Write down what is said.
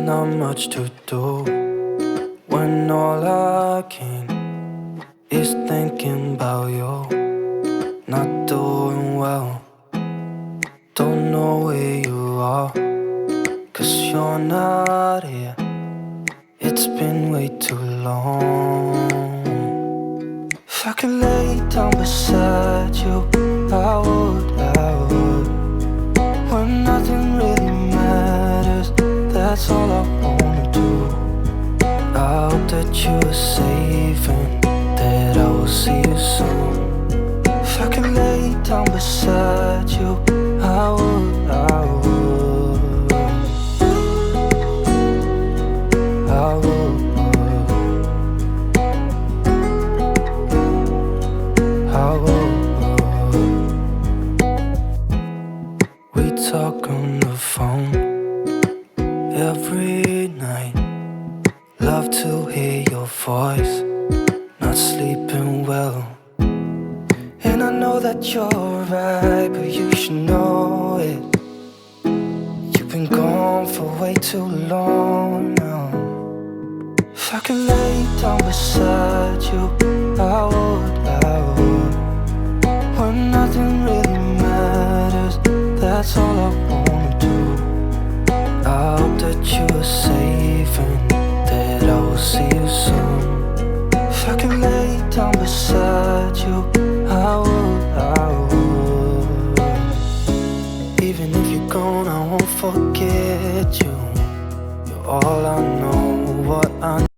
not much to do when all I can is thinking about you. Not doing well, don't know where you are, 'cause you're not here. It's been way too long. If I could lay down beside you, I would. When nothing really matters, that's all I wanna do. I hope that you are safe and that I will see you soon. If I could lay down beside you, I would. We talk on the phone every night. Love to hear your voice. Not sleeping well, and I know that you're right, but you should know it. You've been gone for way too long now. If I could lay down beside you, I would. When nothing really matters, that's all I wanna do. I hope that you are safe and that I will see you soon. If I could lay down beside you, I would. Even if you're gone, I won't forget you. You're all I know, what I